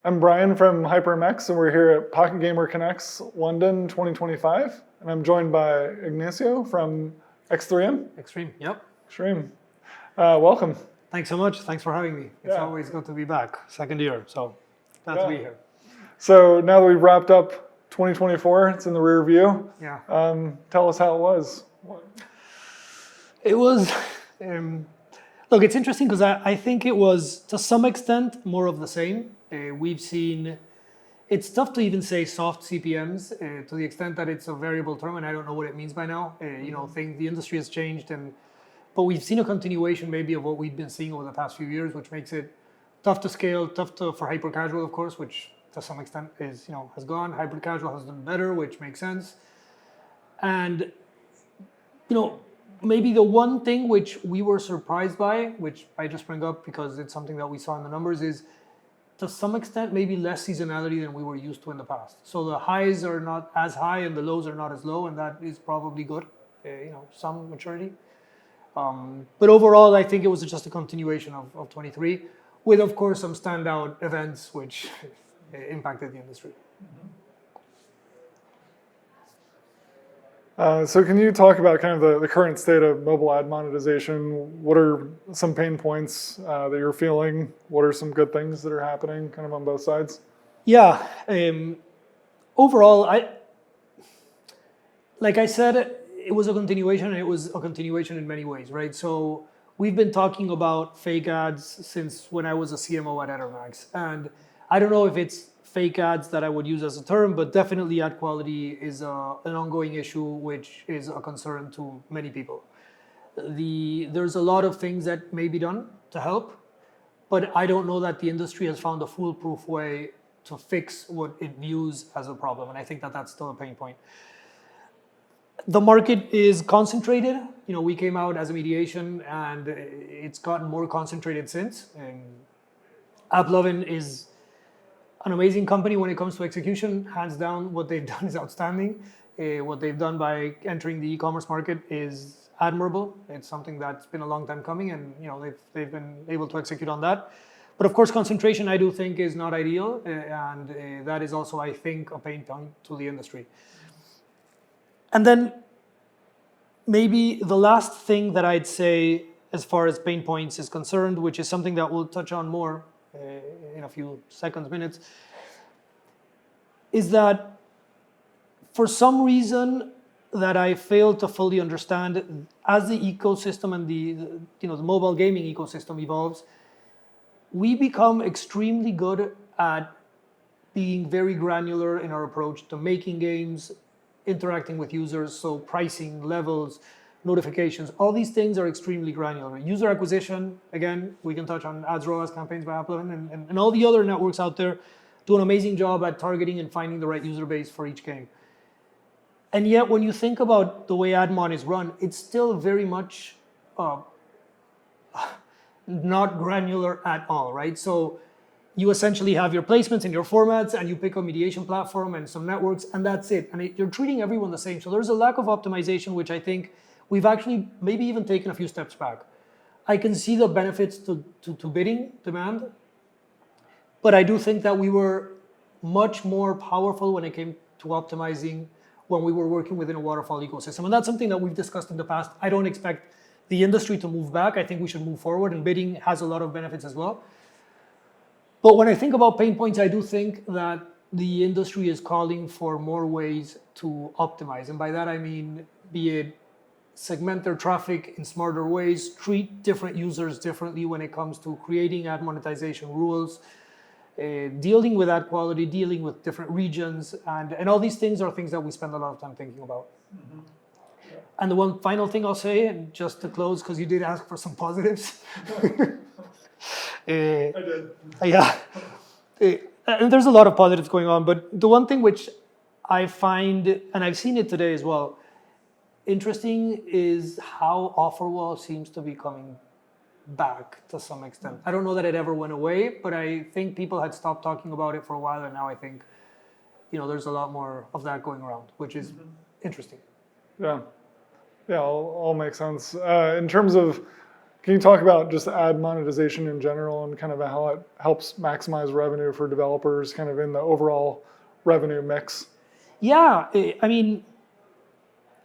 I'm Brian from HyprMX, and we're here at Pocket Gamer Connects London 2025. And I'm joined by Ignacio from X3M. X3M, yep. X3M. Welcome. Thanks so much. Thanks for having me. It's Yeah. always good to be back. Second year, so glad to be here. So now that we've wrapped up 2024, it's in the rear view. Yeah. Tell us how it was. It was, look, it's interesting because I think it was, to some extent, more of the same. We've seen, it's tough to even say soft CPMs to the extent that it's a variable term, and I don't know what it means by now. The industry has changed, but we've seen a continuation maybe of what we've been seeing over the past few years, which makes it tough to scale, for hyper casual, of course, which to some extent has gone. Hyper casual has done better, which makes sense. And maybe the one thing which we were surprised by, which I just bring up because it's something that we saw in the numbers, is to some extent maybe less seasonality than we were used to in the past. So the highs are not as high and the lows are not as low, and that is probably good. Some maturity. But overall, I think it was just a continuation of 23, with of course some standout events which impacted the industry. So can you talk about kind of the current state of mobile ad monetization? What are some pain points that you're feeling? What are some good things that are happening kind of on both sides? Yeah. Overall, like I said, it was a continuation, and it was a continuation in many ways, right? So we've been talking about fake ads since when I was a CMO at Ethermax. And I don't know if it's fake ads that I would use as a term, but definitely ad quality is an ongoing issue, which is a concern to many people. There's a lot of things that may be done to help, but I don't know that the industry has found a foolproof way to fix what it views as a problem, and I think that that's still a pain point. The market is concentrated. We came out as a mediation, and it's gotten more concentrated since. AppLovin is an amazing company when it comes to execution. Hands down, what they've done is outstanding. What they've done by entering the e-commerce market is admirable. It's something that's been a long time coming, and they've been able to execute on that. But of course, concentration I do think is not ideal, and that is also, I think, a pain point to the industry. And then maybe the last thing that I'd say as far as pain points is concerned, which is something that we'll touch on more in a few minutes, is that for some reason that I fail to fully understand, as the ecosystem and the mobile gaming ecosystem evolves, we become extremely good at being very granular in our approach to making games, interacting with users, so pricing, levels, notifications, all these things are extremely granular. User acquisition, again, we can touch on ads, ROAS campaigns by AppLovin, and all the other networks out there do an amazing job at targeting and finding the right user base for each game. And yet, when you think about the way AdMon is run, it's still very much not granular at all, right? So you essentially have your placements and your formats, and you pick a mediation platform and some networks, and that's it. And you're treating everyone the same. So there's a lack of optimization, which I think we've actually maybe even taken a few steps back. I can see the benefits to bidding demand, but I do think that we were much more powerful when it came to optimizing when we were working within a waterfall ecosystem. And that's something that we've discussed in the past. I don't expect the industry to move back. I think we should move forward, and bidding has a lot of benefits as well. But when I think about pain points, I do think that the industry is calling for more ways to optimize. And by that, I mean, be it segment their traffic in smarter ways, treat different users differently when it comes to creating ad monetization rules, dealing with ad quality, dealing with different regions, and all these things are things that we spend a lot of time thinking about. Mm-hmm. Yeah. And the one final thing I'll say, and just to close, because you did ask for some positives. I did. Yeah. And there's a lot of positives going on, but the one thing which I find, and I've seen it today as well, interesting is how Offerwall seems to be coming back to some extent. I don't know that it ever went away, but I think people had stopped talking about it for a while, and now I think there's a lot more of that going around, which is interesting. Yeah, all makes sense. In terms of Can you talk about just ad monetization in general and kind of how it helps maximize revenue for developers kind of in the overall revenue mix? Yeah, I mean,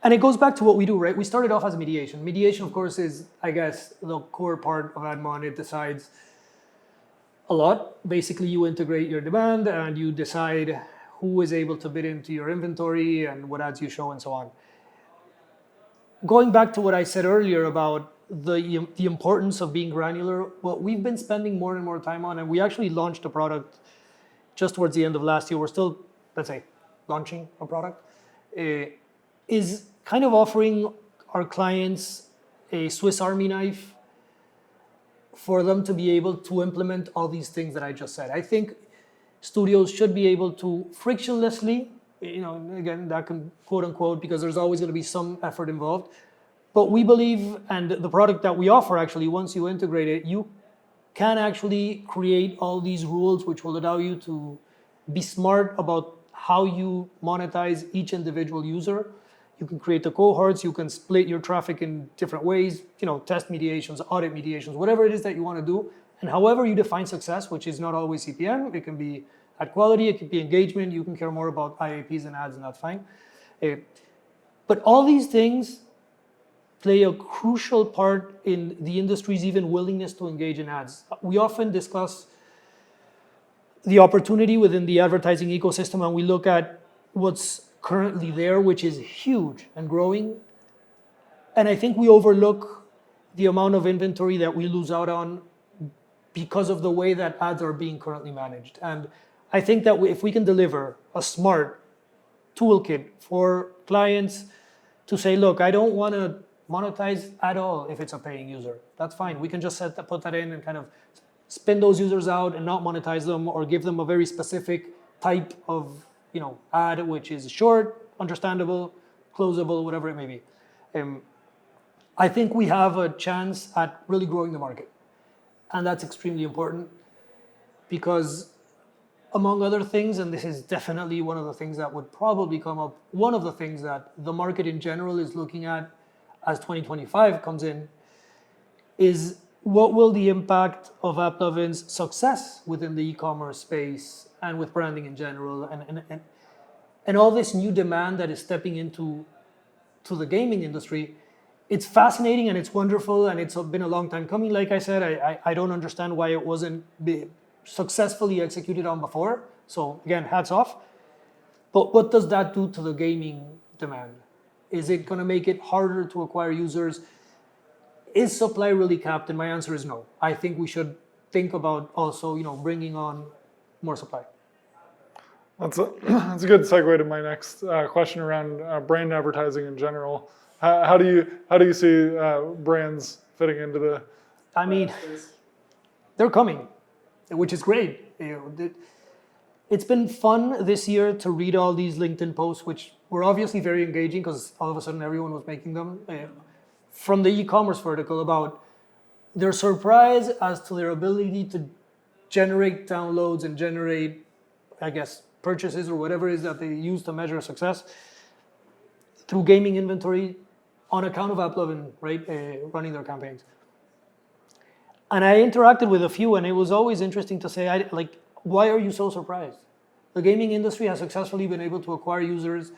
and it goes back to what we do, right? We started off as mediation. Mediation, of course, is, I guess, the core part of AdMon. It decides a lot. Basically, you integrate your demand and you decide who is able to bid into your inventory and what ads you show and so on. Going back to what I said earlier about the importance of being granular, what we've been spending more and more time on, and we actually launched a product just towards the end of last year. We're still, let's say, launching a product, is kind of offering our clients a Swiss Army knife for them to be able to implement all these things that I just said. I think studios should be able to frictionlessly, again, that can quote unquote, because there's always going to be some effort involved. But we believe, and the product that we offer actually, once you integrate it, you can actually create all these rules which will allow you to be smart about how you monetize each individual user. You can create the cohorts, you can split your traffic in different ways, test mediations, audit mediations, whatever it is that you want to do. And however you define success, which is not always CPM, it can be ad quality, it could be engagement, you can care more about IAPs and ads, and that's fine. But all these things play a crucial part in the industry's even willingness to engage in ads. We often discuss the opportunity within the advertising ecosystem, and we look at what's currently there, which is huge and growing. And I think we overlook the amount of inventory that we lose out on because of the way that ads are being currently managed. And I think that if we can deliver a smart toolkit for clients to say, look, I don't want to monetize at all if it's a paying user. That's fine. We can just put that in and kind of spin those users out and not monetize them, or give them a very specific type of ad, which is short, understandable, closable, whatever it may be. I think we have a chance at really growing the market. And that's extremely important because, among other things, and this is definitely one of the things that would probably come up, one of the things that the market in general is looking at as 2025 comes in, is what will the impact of AppLovin's success within the e-commerce space and with branding in general, and all this new demand that is stepping into the gaming industry. It's fascinating and it's wonderful, and it's been a long time coming. Like I said, I don't understand why it wasn't successfully executed on before. So again, hats off. But what does that do to the gaming demand? Is it going to make it harder to acquire users? Is supply really capped? And my answer is no. I think we should think about also, bringing on more supply. That's a good segue to my next question around brand advertising in general. How do you see brands fitting into the? I mean, they're coming, which is great. It's been fun this year to read all these LinkedIn posts, which were obviously very engaging because all of a sudden everyone was making them. From the e-commerce vertical, about their surprise as to their ability to generate downloads and generate, I guess, purchases or whatever it is that they use to measure success through gaming inventory on account of AppLovin, right, running their campaigns. And I interacted with a few, and it was always interesting to say, why are you so surprised? The gaming industry has successfully been able to acquire users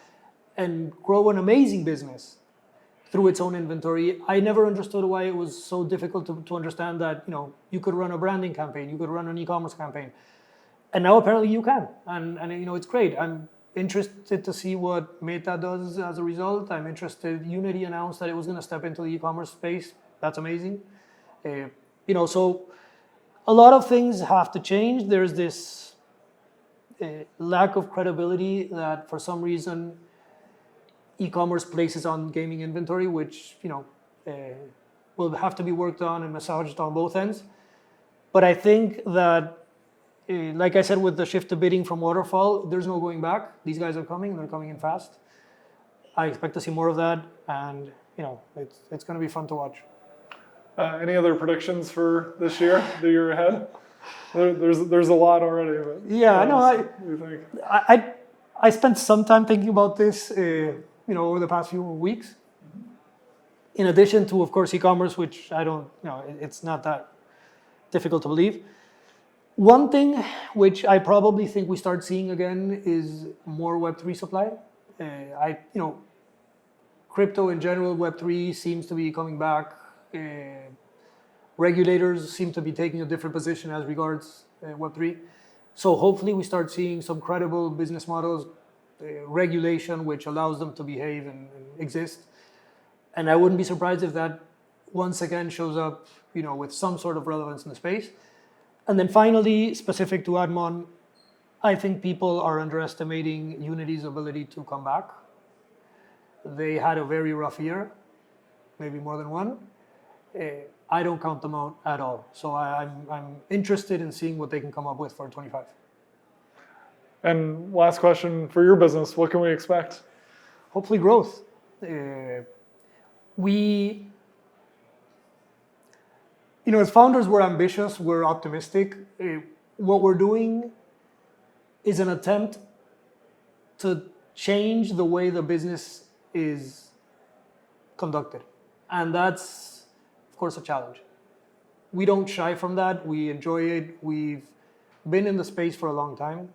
and grow an amazing business through its own inventory. I never understood why it was so difficult to understand that you could run a branding campaign, you could run an e-commerce campaign, and now apparently you can, and it's great. I'm interested to see what Meta does as a result. I'm interested. Unity announced that it was going to step into the e-commerce space. That's amazing. So a lot of things have to change. There's this lack of credibility that for some reason e-commerce places on gaming inventory, which will have to be worked on and massaged on both ends. But I think that, like I said, with the shift to bidding from waterfall, there's no going back. These guys are coming, and they're coming in fast. I expect to see more of that, and it's going to be fun to watch. Any other predictions for this year, the year ahead? There's a lot already. But yeah, no, what do you think? I spent some time thinking about this, over the past few weeks. in addition to, of course, e-commerce, which I don't, it's not that difficult to believe. One thing which I probably think we start seeing again is more Web3 supply. Crypto in general, Web3 seems to be coming back. Regulators seem to be taking a different position as regards Web3. So hopefully we start seeing some credible business models, regulation which allows them to behave and exist. And I wouldn't be surprised if that once again shows up, with some sort of relevance in the space. And then finally, specific to Admon, I think people are underestimating Unity's ability to come back. They had a very rough year, maybe more than one. I don't count them out at all. So I'm interested in seeing what they can come up with for 25. And last question for your business, what can we expect? Hopefully growth. As founders, we're ambitious, we're optimistic. What we're doing is an attempt to change the way the business is conducted. And that's, of course, a challenge. We don't shy from that. We enjoy it. We've been in the space for a long time.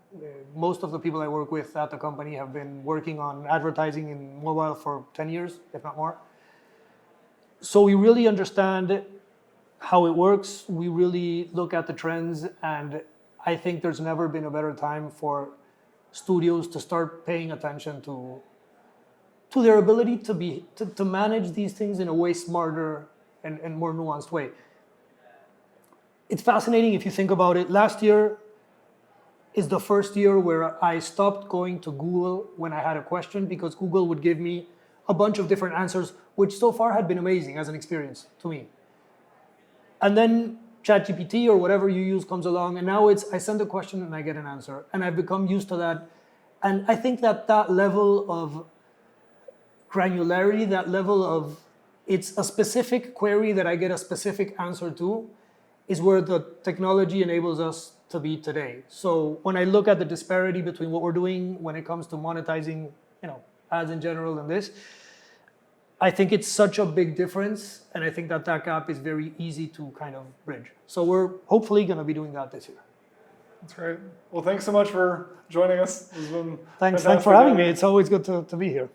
Most of the people I work with at the company have been working on advertising in mobile for 10 years, if not more. So we really understand how it works. We really look at the trends, and I think there's never been a better time for studios to start paying attention to their ability to manage these things in a way smarter and more nuanced way. It's fascinating if you think about it. Last year is the first year where I stopped going to Google when I had a question, because Google would give me a bunch of different answers, which so far had been amazing as an experience to me. And then ChatGPT or whatever you use comes along, and now I send a question and I get an answer. And I've become used to that. And I think that level of granularity, that level of it's a specific query that I get a specific answer to, is where the technology enables us to be today. So when I look at the disparity between what we're doing when it comes to monetizing, ads in general and this, I think it's such a big difference, and I think that gap is very easy to kind of bridge. So we're hopefully going to be doing that this year. That's great. Well, thanks so much for joining us. It's been Thanks for having me. It's always good to be here.